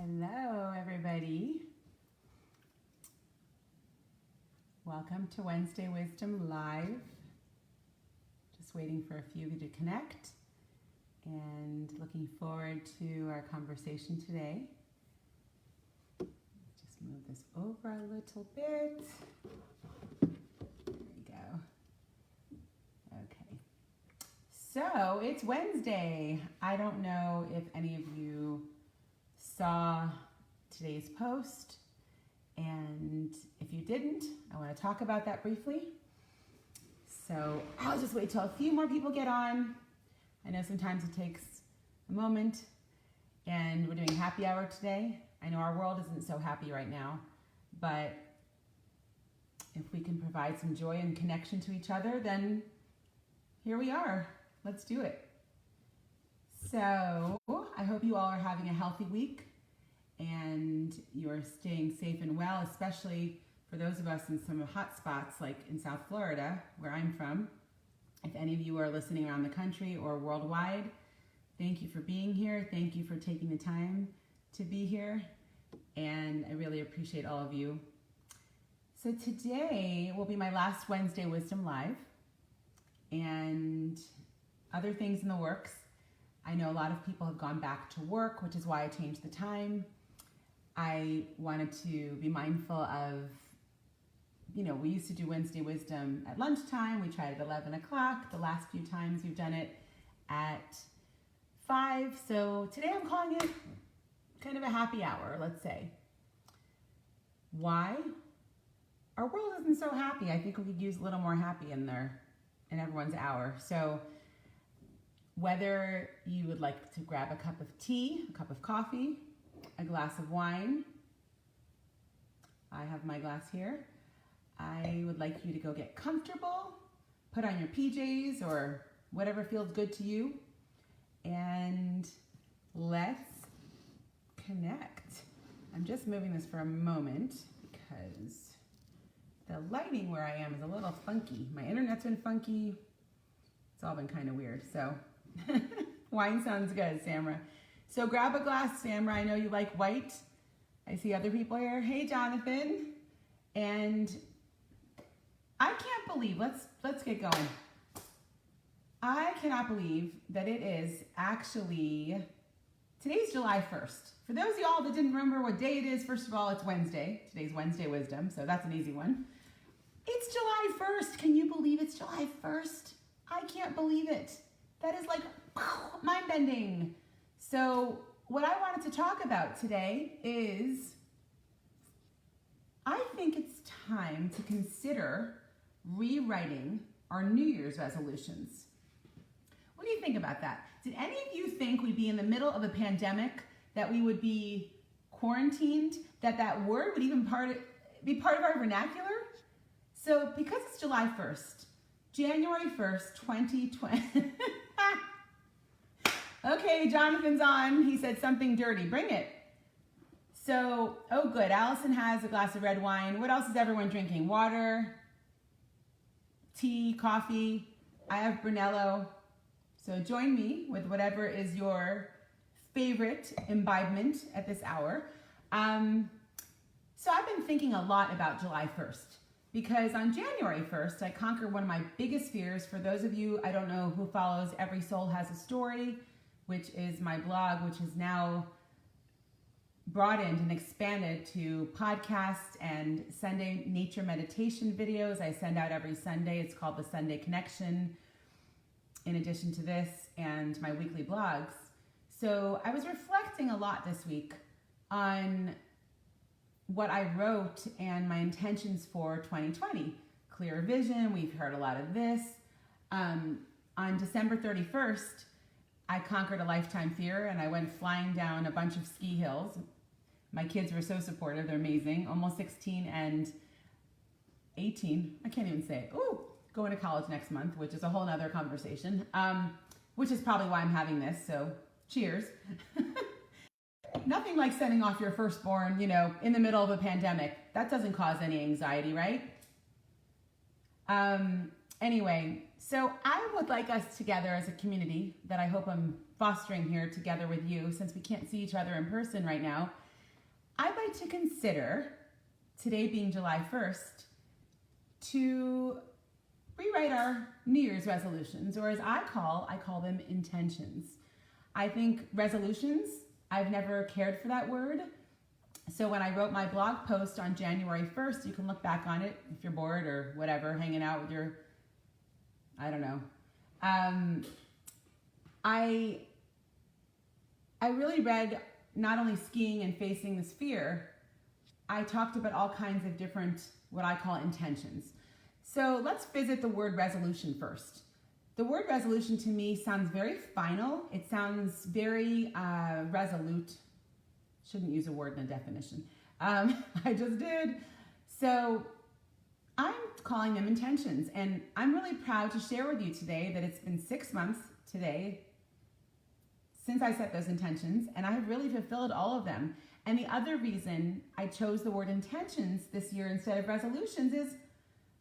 Hello, everybody. Welcome to Wednesday Wisdom Live. Just waiting for a few of you to connect and looking forward to our conversation today. Just move this over a little bit. There we go. Okay. So it's Wednesday. I don't know if any of you saw today's post, and if you didn't, I want to talk about that briefly. So I'll just wait till a few more people get on. I know sometimes it takes a moment, and we're doing happy hour today. I know our world isn't so happy right now, but if we can provide some joy and connection to each other, then here we are. Let's do it. So I hope you all are having a healthy week and you're staying safe and well, especially for those of us in some hot spots like in South Florida, where I'm from. If any of you are listening around the country or worldwide, thank you for being here. Thank you for taking the time to be here. And I really appreciate all of you. So today will be my last Wednesday Wisdom Live, and other things in the works. I know a lot of people have gone back to work, which is why I changed the time. I wanted to be mindful of, we used to do Wednesday Wisdom at lunchtime. We tried at 11 o'clock. The last few times we've done it at 5. So today I'm calling it kind of a happy hour, let's say. Why? Our world isn't so happy. I think we could use a little more happy in there, in everyone's hour. So whether you would like to grab a cup of tea, a cup of coffee, a glass of wine, I have my glass here. I would like you to go get comfortable, put on your PJs or whatever feels good to you, and let's connect. I'm just moving this for a moment because the lighting where I am is a little funky. My internet's been funky. It's all been kind of weird, so wine sounds good, Samra. So grab a glass, Samra. I know you like white. I see other people here. Hey, Jonathan. And I can't believe, let's get going. I cannot believe that it is actually, today's July 1st. For those of y'all that didn't remember what day it is, first of all, it's Wednesday. Today's Wednesday Wisdom, so that's an easy one. It's July 1st. Can you believe it's July 1st? I can't believe it. That is like mind-bending. So what I wanted to talk about today is, I think it's time to consider rewriting our New Year's resolutions. What do you think about that? Did any of you think we'd be in the middle of a pandemic, that we would be quarantined, that word would even be part of our vernacular? So because it's July 1st, January 1st, 2020. Okay, Jonathan's on. He said something dirty. Bring it. So, oh good. Allison has a glass of red wine. What else is everyone drinking? Water, tea, coffee. I have Brunello. So join me with whatever is your favorite imbibement at this hour. So I've been thinking a lot about July 1st. Because on January 1st, I conquered one of my biggest fears. For those of you, I don't know, who follows Every Soul Has a Story, which is my blog, which is now broadened and expanded to podcasts and Sunday nature meditation videos. I send out every Sunday. It's called the Sunday Connection, in addition to this and my weekly blogs. So I was reflecting a lot this week on what I wrote and my intentions for 2020. Clear vision, we've heard a lot of this. On December 31st, I conquered a lifetime fear and I went flying down a bunch of ski hills. My kids were so supportive, they're amazing. Almost 16 and 18, I can't even say it. Ooh, going to college next month, which is a whole nother conversation, which is probably why I'm having this, so cheers. Nothing like sending off your firstborn, in the middle of a pandemic. That doesn't cause any anxiety, right? Anyway, so I would like us together as a community that I hope I'm fostering here together with you, since we can't see each other in person right now, I'd like to consider, today being July 1st, to rewrite our New Year's resolutions, or as I call them intentions. I think resolutions, I've never cared for that word. So when I wrote my blog post on January 1st, you can look back on it if you're bored or whatever, hanging out with your, I don't know. I really read not only skiing and facing this fear, I talked about all kinds of different, what I call intentions. So let's visit the word resolution first. The word resolution to me sounds very final. It sounds very resolute. Shouldn't use a word in a definition. I just did. So I'm calling them intentions, and I'm really proud to share with you today that it's been 6 months today since I set those intentions, and I have really fulfilled all of them. And the other reason I chose the word intentions this year instead of resolutions is,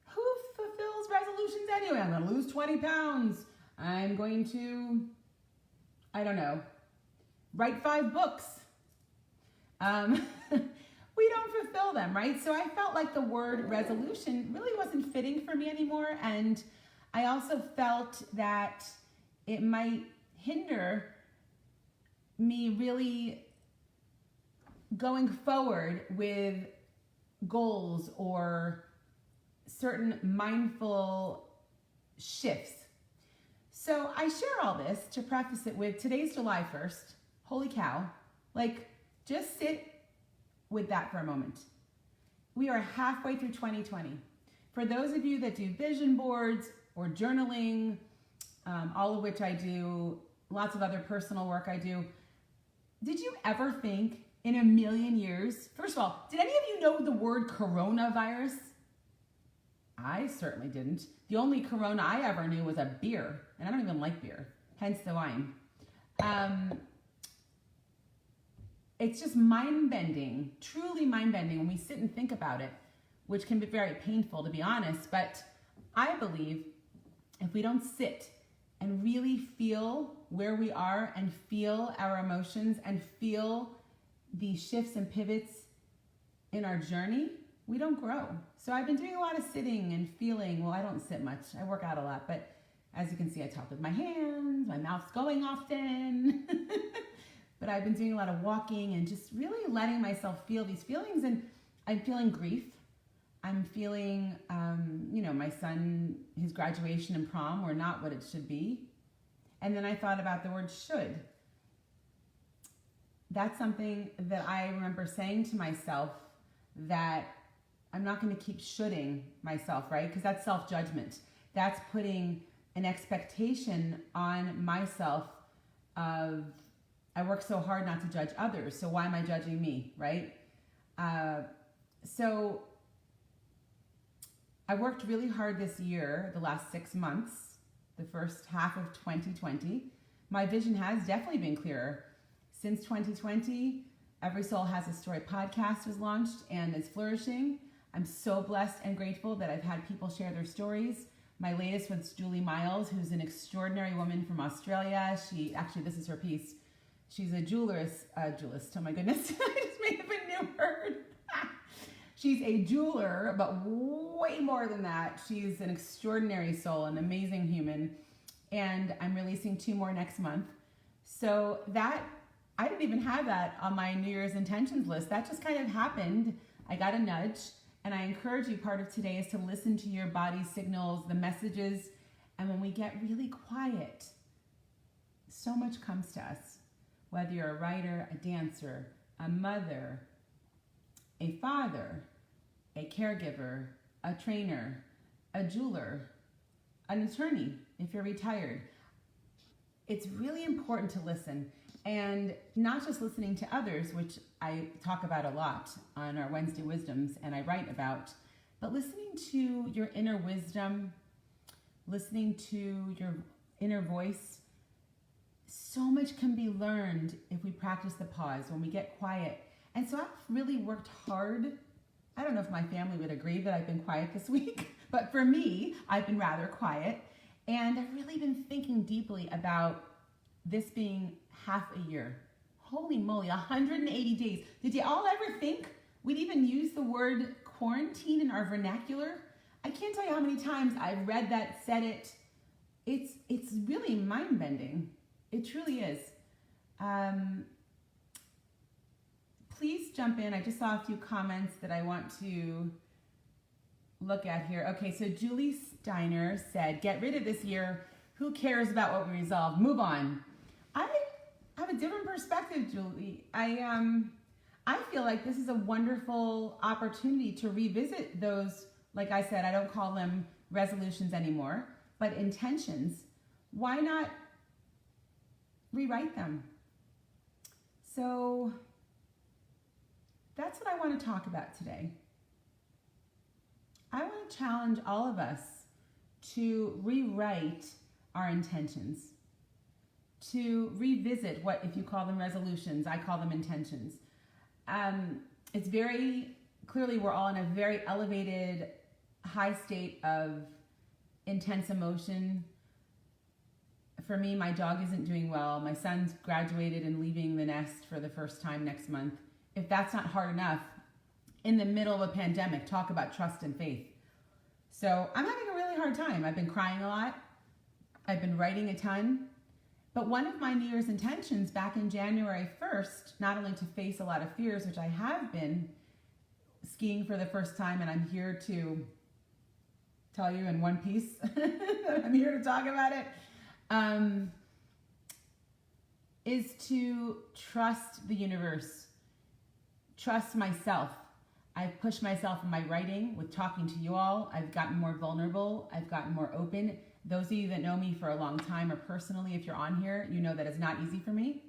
who fulfills resolutions anyway? I'm going to lose 20 pounds. I'm going to, I don't know, write 5 books. We don't fulfill them, right? So I felt like the word resolution really wasn't fitting for me anymore. And I also felt that it might hinder me really going forward with goals or certain mindful shifts. So I share all this to preface it with today's July 1st. Holy cow. Like, just sit with that for a moment. We are halfway through 2020. For those of you that do vision boards or journaling, all of which I do, lots of other personal work I do, did you ever think in a million years, first of all, did any of you know the word coronavirus? I certainly didn't. The only corona I ever knew was a beer, and I don't even like beer, hence the wine. It's just mind-bending, truly mind-bending when we sit and think about it, which can be very painful, to be honest. But I believe if we don't sit and really feel where we are and feel our emotions and feel the shifts and pivots in our journey, we don't grow. So I've been doing a lot of sitting and feeling. Well, I don't sit much. I work out a lot. But as you can see, I talk with my hands. My mouth's going often. But I've been doing a lot of walking and just really letting myself feel these feelings. And I'm feeling grief. I'm feeling, my son, his graduation and prom were not what it should be. And then I thought about the word should. That's something that I remember saying to myself, that I'm not going to keep shoulding myself, right? Because that's self-judgment. That's putting an expectation on myself of, I work so hard not to judge others, so why am I judging me, right? So I worked really hard this year, the last 6 months, the first half of 2020. My vision has definitely been clearer. Since 2020, Every Soul Has a Story podcast was launched and is flourishing. I'm so blessed and grateful that I've had people share their stories. My latest was Julie Miles, who's an extraordinary woman from Australia. This is her piece. She's a jewelist, oh my goodness, I just made up a new word. She's a jeweler, but way more than that. She's an extraordinary soul, an amazing human. And I'm releasing 2 more next month. So that, I didn't even have that on my New Year's intentions list. That just kind of happened. I got a nudge. And I encourage you, part of today is to listen to your body's signals, the messages. And when we get really quiet, so much comes to us. Whether you're a writer, a dancer, a mother, a father, a caregiver, a trainer, a jeweler, an attorney, if you're retired. It's really important to listen, and not just listening to others, which I talk about a lot on our Wednesday Wisdoms and I write about, but listening to your inner wisdom, listening to your inner voice. So much can be learned if we practice the pause, when we get quiet. And so I've really worked hard. I don't know if my family would agree that I've been quiet this week, but for me, I've been rather quiet. And I've really been thinking deeply about this being half a year. Holy moly, 180 days. Did you all ever think we'd even use the word quarantine in our vernacular? I can't tell you how many times I've read that, said it. It's really mind-bending. It truly is. Please jump in. I just saw a few comments that I want to look at here. Okay, so Julie Steiner said, get rid of this year. Who cares about what we resolved? Move on. I have a different perspective, Julie. I feel like this is a wonderful opportunity to revisit those, like I said, I don't call them resolutions anymore, but intentions. Why not rewrite them? So that's what I want to talk about today. I want to challenge all of us to rewrite our intentions, to revisit what, if you call them resolutions, I call them intentions. It's very clearly we're all in a very elevated, high state of intense emotion. For me, my dog isn't doing well. My son's graduated and leaving the nest for the first time next month. If that's not hard enough, in the middle of a pandemic, talk about trust and faith. So I'm having a really hard time. I've been crying a lot. I've been writing a ton. But one of my New Year's intentions back in January 1st, not only to face a lot of fears, which I have been skiing for the first time, and I'm here to tell you in one piece, I'm here to talk about it, is to trust the universe, trust myself. I've pushed myself in my writing with talking to you all. I've gotten more vulnerable. I've gotten more open. Those of you that know me for a long time or personally, if you're on here, you know that it's not easy for me.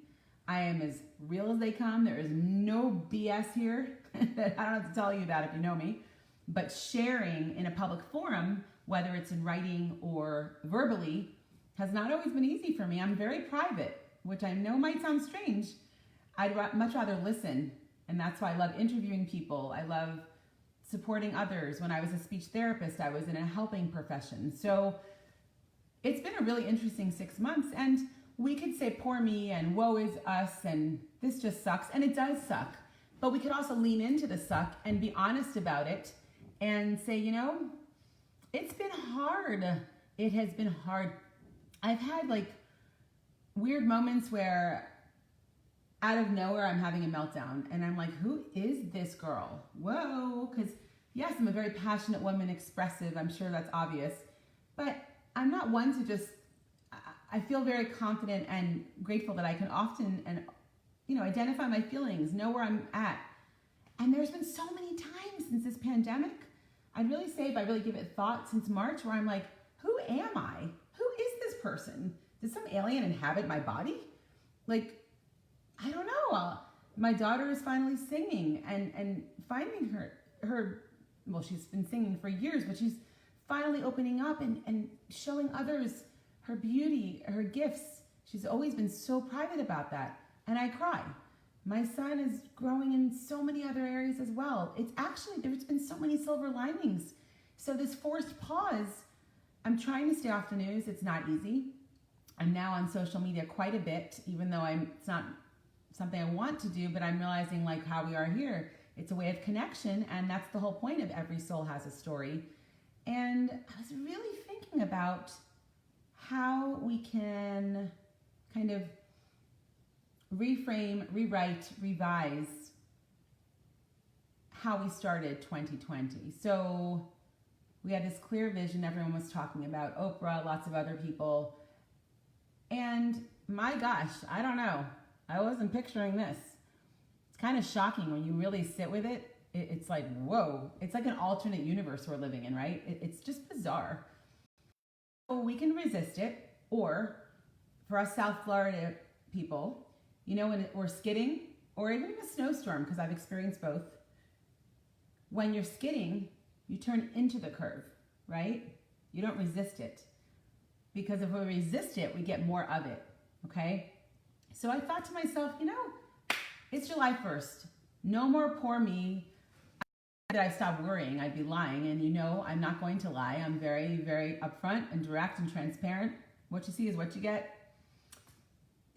I am as real as they come. There is no BS here. I don't have to tell you that if you know me. But sharing in a public forum, whether it's in writing or verbally, has not always been easy for me. I'm very private, which I know might sound strange. I'd much rather listen. And that's why I love interviewing people. I love supporting others. When I was a speech therapist, I was in a helping profession. So it's been a really interesting 6 months, and we could say poor me and woe is us and this just sucks, and it does suck. But we could also lean into the suck and be honest about it and say, you know, it's been hard. It has been hard. I've had like weird moments where out of nowhere I'm having a meltdown and I'm like, who is this girl? Whoa, because yes, I'm a very passionate woman, expressive. I'm sure that's obvious, but I'm not one to just, I feel very confident and grateful that I can often identify my feelings, know where I'm at. And there's been so many times since this pandemic, I'd really say if I really give it thought since March, where I'm like, who am I? Who is this person? Did some alien inhabit my body? Like, I don't know. My daughter is finally singing and finding her, well, she's been singing for years, but she's finally opening up and showing others her beauty, her gifts. She's always been so private about that. And I cry. My son is growing in so many other areas as well. It's actually, there's been so many silver linings. So this forced pause, I'm trying to stay off the news. It's not easy. I'm now on social media quite a bit, even though it's not something I want to do, but I'm realizing like how we are here. It's a way of connection, and that's the whole point of Every Soul Has a Story. And I was really thinking about how we can kind of reframe, rewrite, revise how we started 2020. So we had this clear vision everyone was talking about, Oprah, lots of other people. And my gosh, I don't know. I wasn't picturing this. It's kind of shocking when you really sit with it. It's like, whoa. It's like an alternate universe we're living in, right? It's just bizarre. So we can resist it, or for us South Florida people, you know, when we're skidding, or even in a snowstorm, because I've experienced both, when you're skidding, you turn into the curve, right? You don't resist it. Because if we resist it, we get more of it, okay? So I thought to myself, you know, it's July 1st. No more poor me. That I stopped worrying, I'd be lying. And you know, I'm not going to lie. I'm very, very upfront and direct and transparent. What you see is what you get.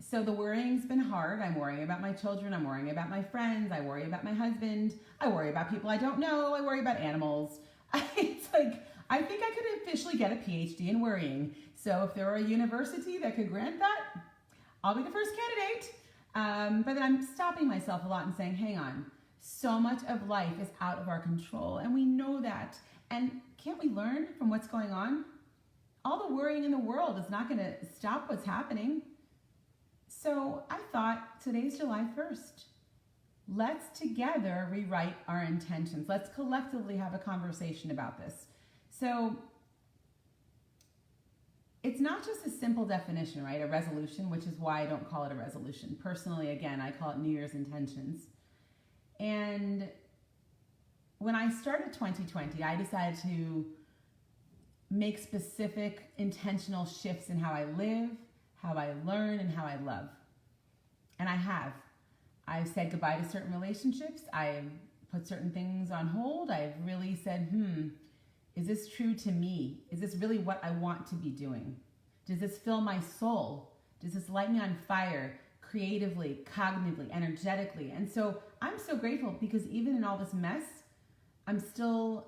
So the worrying's been hard. I'm worrying about my children. I'm worrying about my friends. I worry about my husband. I worry about people I don't know. I worry about animals. It's like, I think I could officially get a PhD in worrying. So if there were a university that could grant that, I'll be the first candidate. But then I'm stopping myself a lot and saying, hang on, so much of life is out of our control, and we know that. And can't we learn from what's going on? All the worrying in the world is not going to stop what's happening. So I thought, today's July 1st. Let's together rewrite our intentions. Let's collectively have a conversation about this. So it's not just a simple definition, right? A resolution, which is why I don't call it a resolution. Personally, again, I call it New Year's intentions. And when I started 2020, I decided to make specific intentional shifts in how I live, how I learn, and how I love. And I have. I've said goodbye to certain relationships. I've put certain things on hold. I've really said, is this true to me? Is this really what I want to be doing? Does this fill my soul? Does this light me on fire creatively, cognitively, energetically? And so I'm so grateful, because even in all this mess, I'm still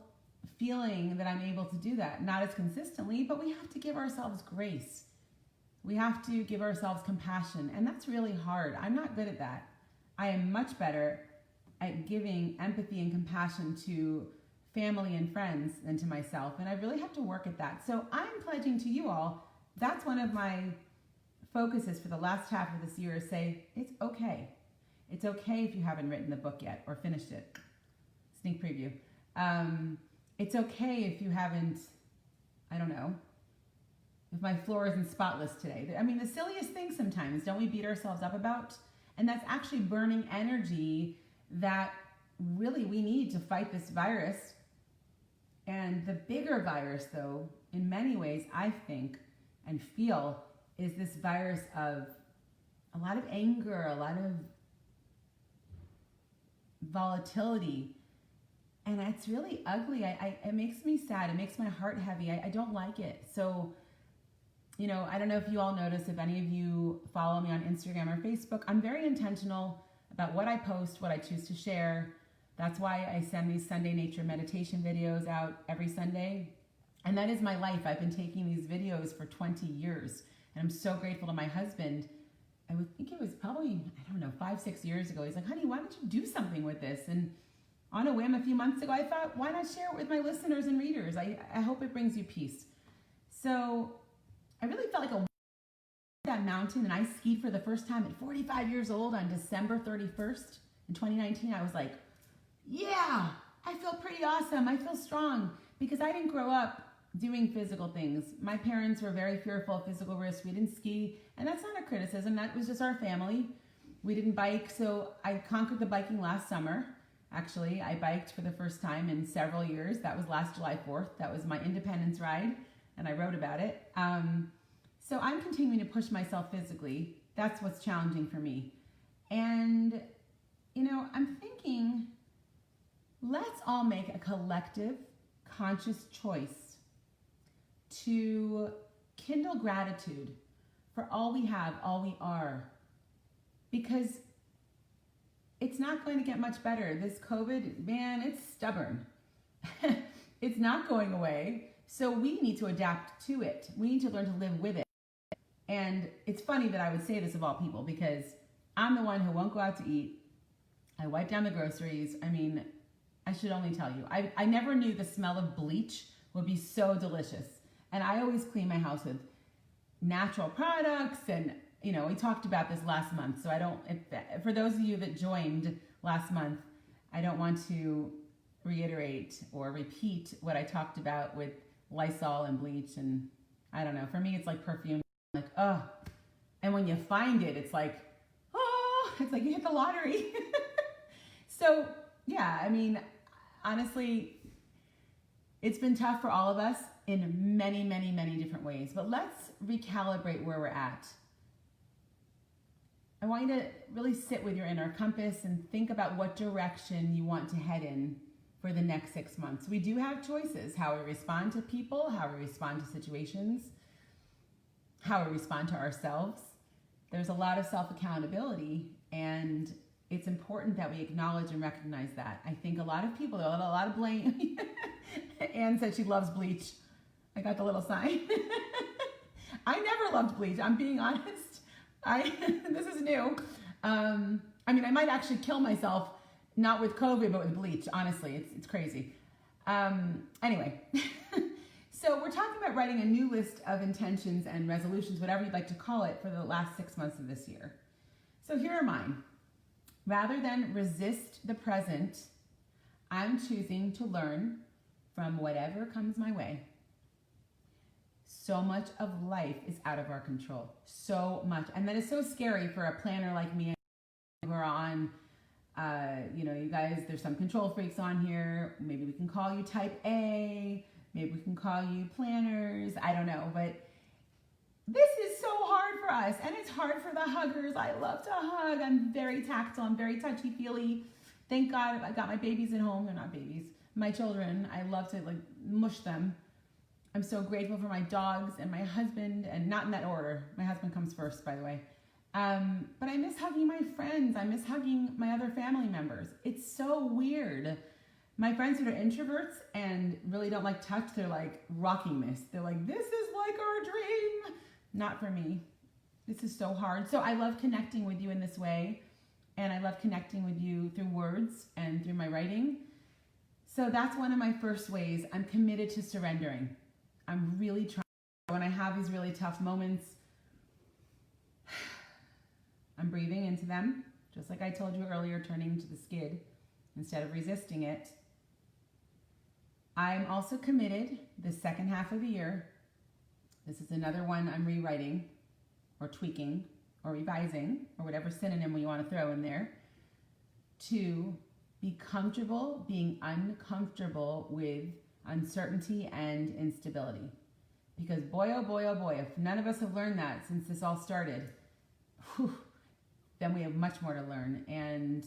feeling that I'm able to do that. Not as consistently, but we have to give ourselves grace. We have to give ourselves compassion, and that's really hard. I'm not good at that. I am much better at giving empathy and compassion to family and friends than to myself, and I really have to work at that. So I'm pledging to you all, that's one of my focuses for the last half of this year, is say, it's okay. It's okay if you haven't written the book yet or finished it. Sneak preview. It's okay if you haven't, I don't know, if my floor isn't spotless today. I mean, the silliest things sometimes, don't we beat ourselves up about? And that's actually burning energy that really we need to fight this virus. And the bigger virus, though, in many ways, I think and feel, is this virus of a lot of anger, a lot of volatility. And it's really ugly. It makes me sad. It makes my heart heavy. I don't like it. So, you know, I don't know if you all notice, if any of you follow me on Instagram or Facebook, I'm very intentional about what I post, what I choose to share. That's why I send these Sunday nature meditation videos out every Sunday. And that is my life. I've been taking these videos for 20 years. And I'm so grateful to my husband. I would think it was probably, I don't know, 5-6 years ago. He's like, honey, why don't you do something with this? And on a whim a few months ago, I thought, why not share it with my listeners and readers? I hope it brings you peace. So I really felt like that mountain, and I skied for the first time at 45 years old on December 31st in 2019. I was like, yeah, I feel pretty awesome. I feel strong, because I didn't grow up doing physical things. My parents were very fearful of physical risks. We didn't ski, and that's not a criticism. That was just our family. We didn't bike, so I conquered the biking last summer. Actually, I biked for the first time in several years. That was last July 4th. That was my independence ride, and I wrote about it. So I'm continuing to push myself physically. That's what's challenging for me. And, you know, I'm thinking, let's all make a collective, conscious choice to kindle gratitude for all we have, all we are. Because it's not going to get much better. This COVID, man, it's stubborn. It's not going away. So we need to adapt to it. We need to learn to live with it. And it's funny that I would say this of all people, because I'm the one who won't go out to eat. I wipe down the groceries. I mean, I should only tell you, I never knew the smell of bleach would be so delicious. And I always clean my house with natural products. And, you know, we talked about this last month. So I don't, for those of you that joined last month, I don't want to reiterate or repeat what I talked about with Lysol and bleach. And I don't know, for me, it's like perfume. Like, oh, and when you find it, it's like, oh, it's like you hit the lottery. So, yeah, I mean, honestly, it's been tough for all of us in many, many, many different ways, but let's recalibrate where we're at. I want you to really sit with your inner compass and think about what direction you want to head in for the next 6 months. We do have choices, how we respond to people, how we respond to situations, how we respond to ourselves. there's a lot of self-accountability, and it's important that we acknowledge and recognize that. I think a lot of people, a lot of blame. Anne said she loves bleach. I got the little sign. I never loved bleach. I'm being honest. This is new. I mean, I might actually kill myself, not with COVID, but with bleach. Honestly, it's crazy. Anyway, so we're talking about writing a new list of intentions and resolutions, whatever you'd like to call it, for the last 6 months of this year. So here are mine. Rather than resist the present, I'm choosing to learn from whatever comes my way. So much of life is out of our control. So much. And that is so scary for a planner like me who are on, you guys, there's some control freaks on here. Maybe we can call you type A. Maybe we can call you planners. I don't know. But this is so hard for us. And it's hard for the huggers. I love to hug. I'm very tactile. I'm very touchy-feely. Thank God I got my babies at home. They're not babies. My children. I love to mush them. I'm so grateful for my dogs and my husband, and not in that order. My husband comes first, by the way. But I miss hugging my friends. I miss hugging my other family members. It's so weird. My friends who are introverts and really don't like touch, they're like rocking this. They're like, this is like our dream. Not for me. This is so hard. So I love connecting with you in this way. And I love connecting with you through words and through my writing. So that's one of my first ways. I'm committed to surrendering. I'm really trying. When I have these really tough moments, I'm breathing into them, just like I told you earlier, turning to the skid instead of resisting it. I'm also committed the second half of the year. This is another one I'm rewriting or tweaking or revising or whatever synonym you want to throw in there, to be comfortable being uncomfortable with uncertainty and instability. Because boy, oh boy, oh boy, if none of us have learned that since this all started, then we have much more to learn. And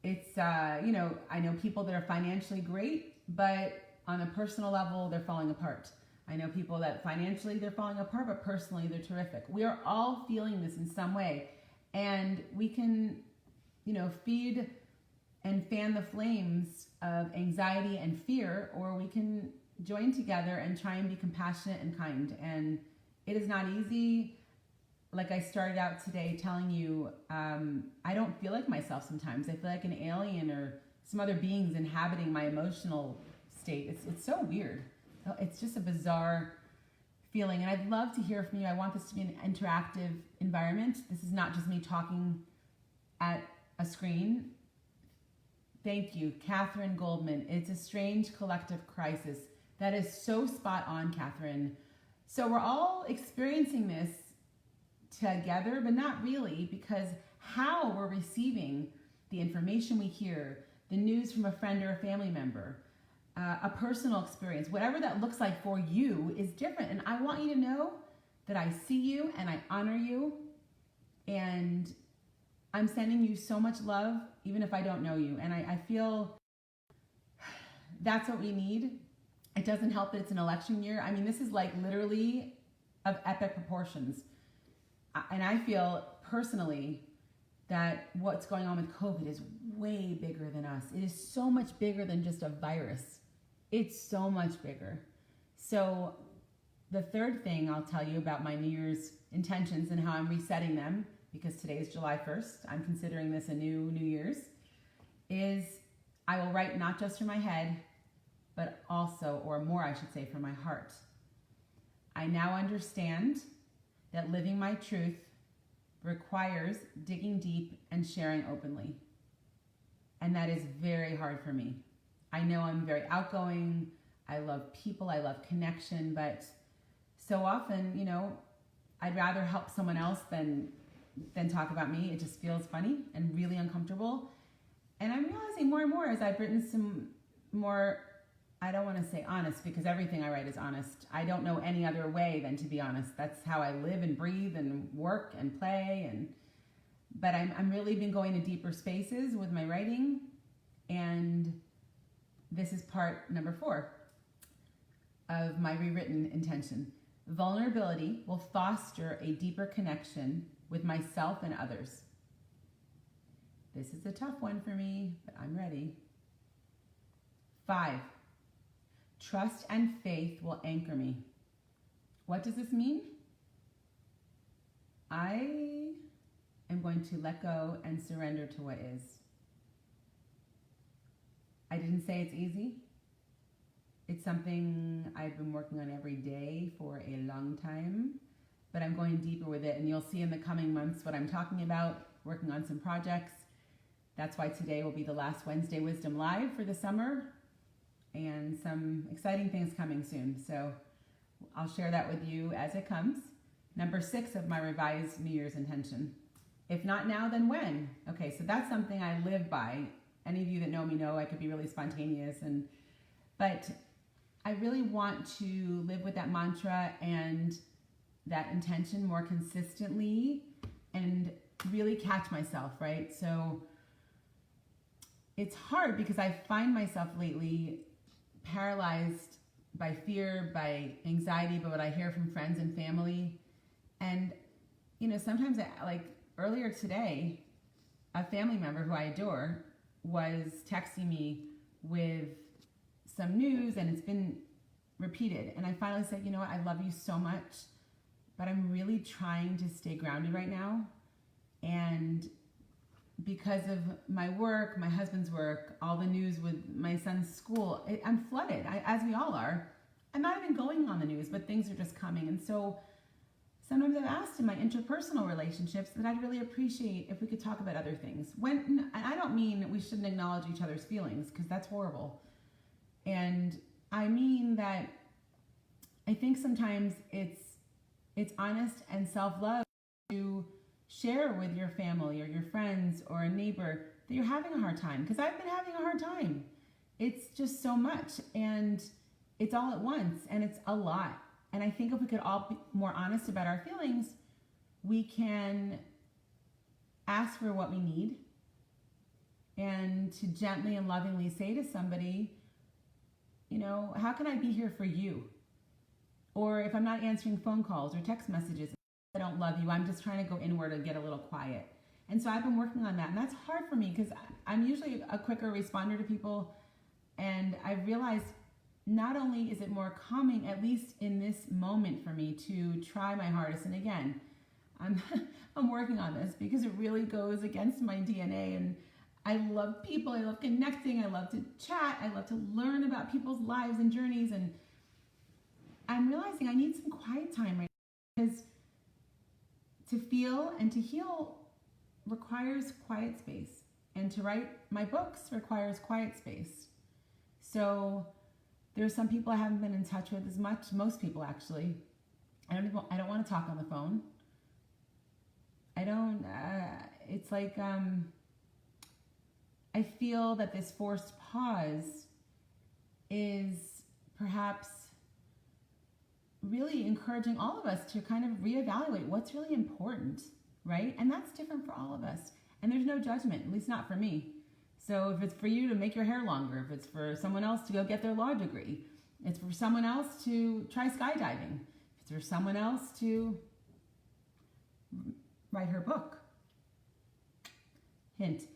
it's, I know people that are financially great, but on a personal level, they're falling apart. I know people that financially they're falling apart, but personally they're terrific. We are all feeling this in some way. And we can, feed and fan the flames of anxiety and fear, or we can join together and try and be compassionate and kind. And it is not easy. Like I started out today telling you, I don't feel like myself sometimes. I feel like an alien or some other beings inhabiting my emotional state. It's so weird. It's just a bizarre feeling. And I'd love to hear from you. I want this to be an interactive environment. This is not just me talking at a screen. Thank you, Catherine Goldman. It's a strange collective crisis. That is so spot on, Catherine. So we're all experiencing this together, but not really, because how we're receiving the information we hear, the news from a friend or a family member, a personal experience, whatever that looks like for you is different. And I want you to know that I see you and I honor you, and I'm sending you so much love, even if I don't know you. And I feel that's what we need. It doesn't help that it's an election year. I mean, this is like literally of epic proportions. And I feel personally that what's going on with COVID is way bigger than us. It is so much bigger than just a virus. It's so much bigger. So the third thing I'll tell you about my New Year's intentions and how I'm resetting them, because today is July 1st, I'm considering this a new Year's, is I will write not just from my head, but also, or more I should say, from my heart. I now understand that living my truth requires digging deep and sharing openly. And that is very hard for me. I know I'm very outgoing. I love people. I love connection. But so often, I'd rather help someone else than talk about me. It just feels funny and really uncomfortable. And I'm realizing more and more as I've written some more, I don't want to say honest, because everything I write is honest. I don't know any other way than to be honest. That's how I live and breathe and work and play. But I'm really been going to deeper spaces with my writing. And this is part number 4 of my rewritten intention. Vulnerability will foster a deeper connection with myself and others. This is a tough one for me, but I'm ready. 5, trust and faith will anchor me. What does this mean? I am going to let go and surrender to what is. I didn't say it's easy. It's something I've been working on every day for a long time, but I'm going deeper with it, and you'll see in the coming months what I'm talking about, working on some projects. That's why today will be the last Wednesday Wisdom Live for the summer, and some exciting things coming soon. So I'll share that with you as it comes. Number 6 of my revised New Year's intention. If not now, then when? Okay, so that's something I live by. Any of you that know me know I could be really spontaneous, but I really want to live with that mantra and that intention more consistently and really catch myself, right? So it's hard because I find myself lately paralyzed by fear, by anxiety, by what I hear from friends and family. And, sometimes like earlier today, a family member who I adore was texting me with some news, and it's been repeated. And I finally said, you know what, I love you so much, but I'm really trying to stay grounded right now. And because of my work, my husband's work, all the news with my son's school, I'm flooded, as we all are. I'm not even going on the news, but things are just coming. And so sometimes I've asked in my interpersonal relationships that I'd really appreciate if we could talk about other things. And I don't mean we shouldn't acknowledge each other's feelings, because that's horrible. And I mean that I think sometimes it's honest and self-love to share with your family or your friends or a neighbor that you're having a hard time, because I've been having a hard time. It's just so much, and it's all at once, and it's a lot. And I think if we could all be more honest about our feelings, we can ask for what we need and to gently and lovingly say to somebody, how can I be here for you? Or if I'm not answering phone calls or text messages, I don't love you, I'm just trying to go inward and get a little quiet. And so I've been working on that, and that's hard for me because I'm usually a quicker responder to people, and I've realized not only is it more calming, at least in this moment for me, to try my hardest. And again, I'm working on this because it really goes against my DNA, and I love people, I love connecting, I love to chat, I love to learn about people's lives and journeys, and I'm realizing I need some quiet time right now, because to feel and to heal requires quiet space, and to write my books requires quiet space. So there's some people I haven't been in touch with as much, most people actually. I don't want to talk on the phone. It's like, I feel that this forced pause is perhaps really encouraging all of us to kind of reevaluate what's really important, right? And that's different for all of us. And there's no judgment, at least not for me. So if it's for you to make your hair longer, if it's for someone else to go get their law degree, it's for someone else to try skydiving, if it's for someone else to write her book. Hint.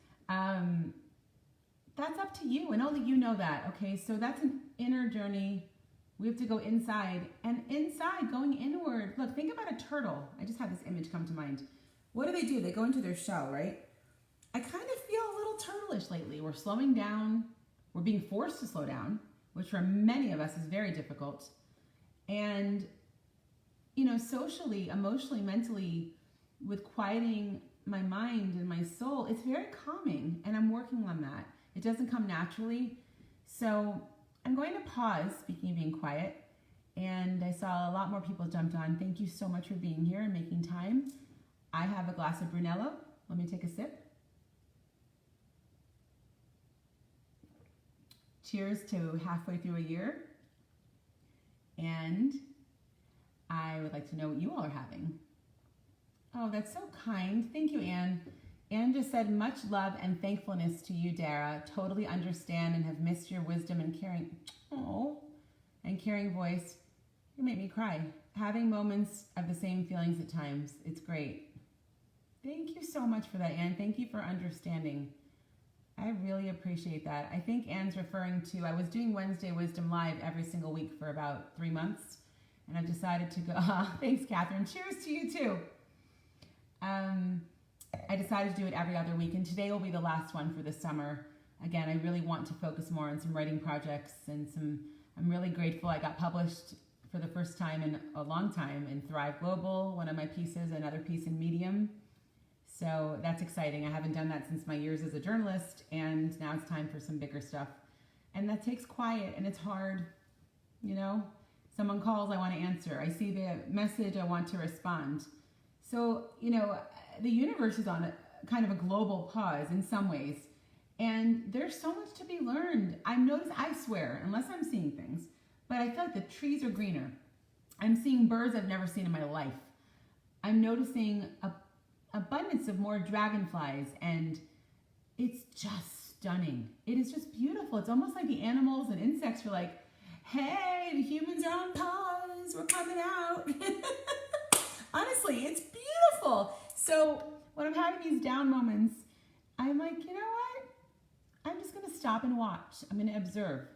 That's up to you, and only you know that, okay? So that's an inner journey. We have to go inside, and inside, going inward. Look, think about a turtle. I just had this image come to mind. What do? They go into their shell, right? I kind of feel a little turtleish lately. We're slowing down. We're being forced to slow down, which for many of us is very difficult. And, socially, emotionally, mentally, with quieting my mind and my soul, it's very calming, and I'm working on that. It doesn't come naturally. So I'm going to pause, speaking of being quiet, and I saw a lot more people jumped on. Thank you so much for being here and making time. I have a glass of Brunello. Let me take a sip. Cheers to halfway through a year. And I would like to know what you all are having. Oh, that's so kind. Thank you, Anne. Anne just said, much love and thankfulness to you, Dara. Totally understand and have missed your wisdom and caring, and caring voice. You make me cry. Having moments of the same feelings at times, it's great. Thank you so much for that, Anne. Thank you for understanding. I really appreciate that. I think Anne's referring to, I was doing Wednesday Wisdom Live every single week for about 3 months, and I've decided to go, thanks, Catherine. Cheers to you too. I decided to do it every other week, and today will be the last one for the summer. Again, I really want to focus more on some writing projects and I'm really grateful I got published for the first time in a long time in Thrive Global, one of my pieces, another piece in Medium. So that's exciting. I haven't done that since my years as a journalist, and now it's time for some bigger stuff. And that takes quiet, and it's hard, you know? Someone calls, I want to answer. I see the message, I want to respond. So, you know, the universe is on a kind of a global pause in some ways, and there's so much to be learned. I swear, unless I'm seeing things, but I feel like the trees are greener. I'm seeing birds I've never seen in my life. I'm noticing abundance of more dragonflies, and it's just stunning. It is just beautiful. It's almost like the animals and insects are like, hey, the humans are on pause, we're coming out. Honestly, it's beautiful. So when I'm having these down moments, I'm like, you know what? I'm just gonna stop and watch. I'm gonna observe.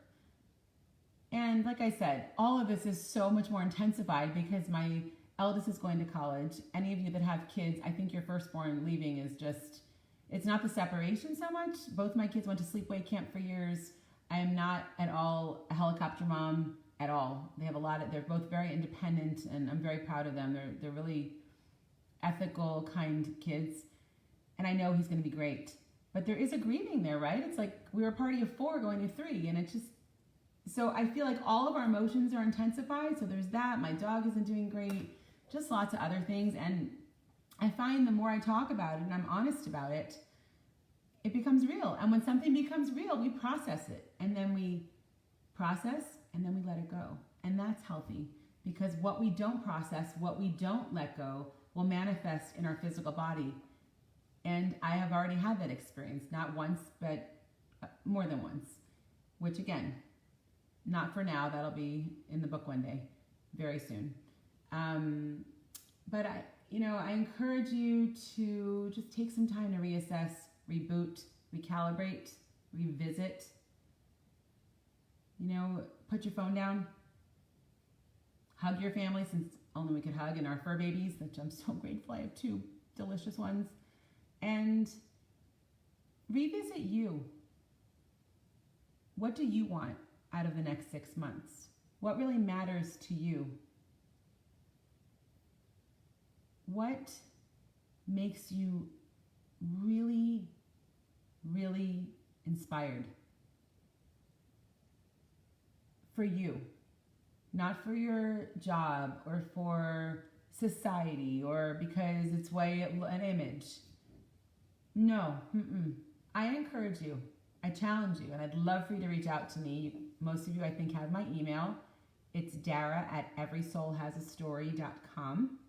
And like I said, all of this is so much more intensified because my eldest is going to college. Any of you that have kids, I think your firstborn leaving is just, it's not the separation so much. Both my kids went to sleepaway camp for years. I am not at all a helicopter mom at all. They have they're both very independent, and I'm very proud of them. They're really ethical, kind kids. And I know he's gonna be great. But there is a grieving there, right? It's like we were a party of 4 going to 3, and it's just, so I feel like all of our emotions are intensified. So there's that. My dog isn't doing great. Just lots of other things. And I find the more I talk about it and I'm honest about it, it becomes real. And when something becomes real, we process it. And then we process and then we let it go. And that's healthy, because what we don't process, what we don't let go, will manifest in our physical body. And I have already had that experience, not once, but more than once, which again, not for now. That'll be in the book one day, very soon. But I encourage you to just take some time to reassess, reboot, recalibrate, revisit. Put your phone down, hug your family, since only we could hug, and our fur babies, which I'm so grateful I have 2 delicious ones, and revisit you. What do you want out of the next 6 months? What really matters to you? What makes you really, really inspired? For you, not for your job or for society or because it's an image. No, I encourage you. I challenge you, and I'd love for you to reach out to me. Most of you, I think, have my email. It's dara@everysoulhasastory.com.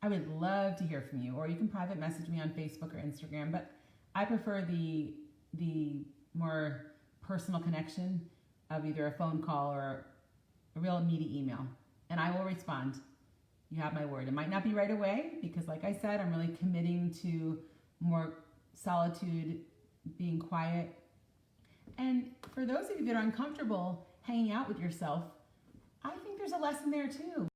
I would love to hear from you, or you can private message me on Facebook or Instagram, but I prefer the more personal connection of either a phone call or a real immediate email, and I will respond. You have my word. It might not be right away because, like I said, I'm really committing to more solitude, being quiet. And for those of you that are uncomfortable hanging out with yourself, I think there's a lesson there too.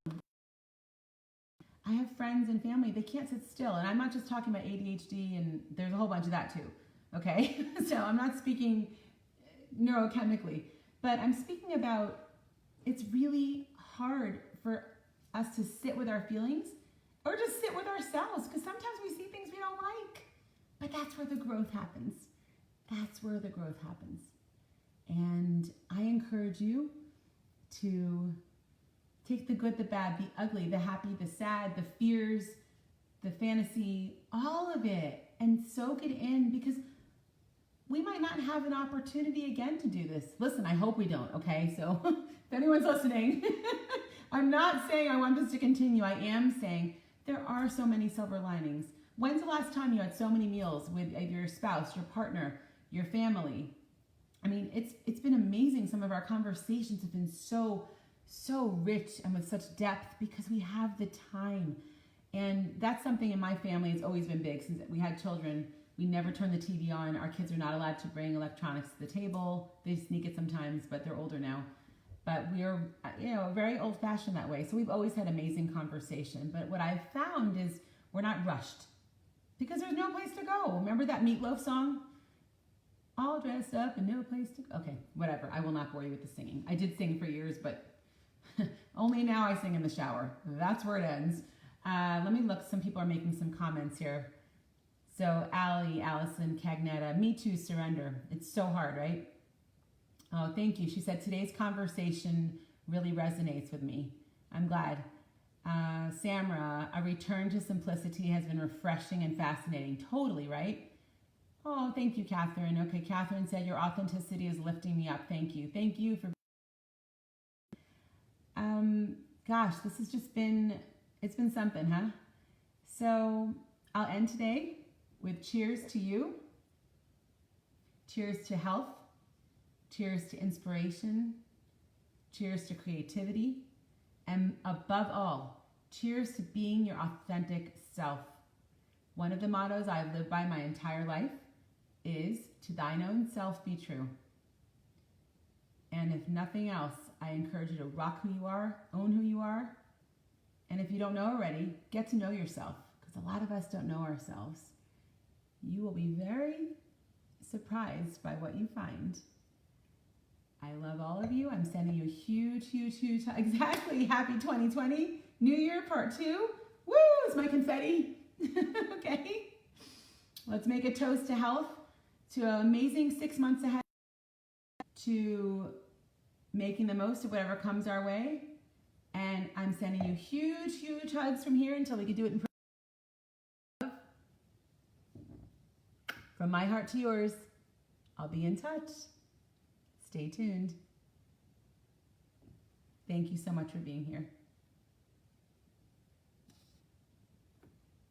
I have friends and family, they can't sit still. And I'm not just talking about ADHD, and there's a whole bunch of that too, okay? So I'm not speaking neurochemically, but I'm speaking about it's really hard for us to sit with our feelings or just sit with ourselves, because sometimes we see things we don't like. But that's where the growth happens. That's where the growth happens. And I encourage you to take the good, the bad, the ugly, the happy, the sad, the fears, the fantasy, all of it, and soak it in, because we might not have an opportunity again to do this. Listen, I hope we don't, okay? So if anyone's listening, I'm not saying I want this to continue. I am saying there are so many silver linings. When's the last time you had so many meals with your spouse, your partner, your family? I mean, it's been amazing. Some of our conversations have been so so rich and with such depth because we have the time. And that's something in my family has always been big. Since we had children, we never turn the TV on. Our kids are not allowed to bring electronics to the table. They sneak it sometimes, but they're older now. But we're, very old-fashioned that way. So we've always had amazing conversation. But what I've found is we're not rushed because there's no place to go. Remember that Meatloaf song? All dressed up and no place to go. Okay, whatever. I will not bore you with the singing. I did sing for years, but only now I sing in the shower. That's where it ends. Let me look. Some people are making some comments here. So Allie, Allison, Cagnetta, me too, surrender. It's so hard, right? Oh, thank you. She said, today's conversation really resonates with me. I'm glad. Samra, a return to simplicity has been refreshing and fascinating. Totally, right? Oh, thank you, Catherine. Okay, Catherine said, your authenticity is lifting me up. Thank you. Thank you for... Gosh, this has just been... It's been something, huh? So I'll end today with cheers to you. Cheers to health. Cheers to inspiration. Cheers to creativity. And above all, cheers to being your authentic self. One of the mottos I've lived by my entire life is, to thine own self be true. And if nothing else, I encourage you to rock who you are, own who you are. And if you don't know already, get to know yourself, because a lot of us don't know ourselves. You will be very surprised by what you find. I love all of you. I'm sending you a huge, huge, huge, exactly, happy 2020. New Year part 2. Woo, it's my confetti. Okay. Let's make a toast to health, to an amazing 6 months ahead, to making the most of whatever comes our way. And I'm sending you huge, huge hugs from here until we can do it in person. From my heart to yours, I'll be in touch. Stay tuned. Thank you so much for being here.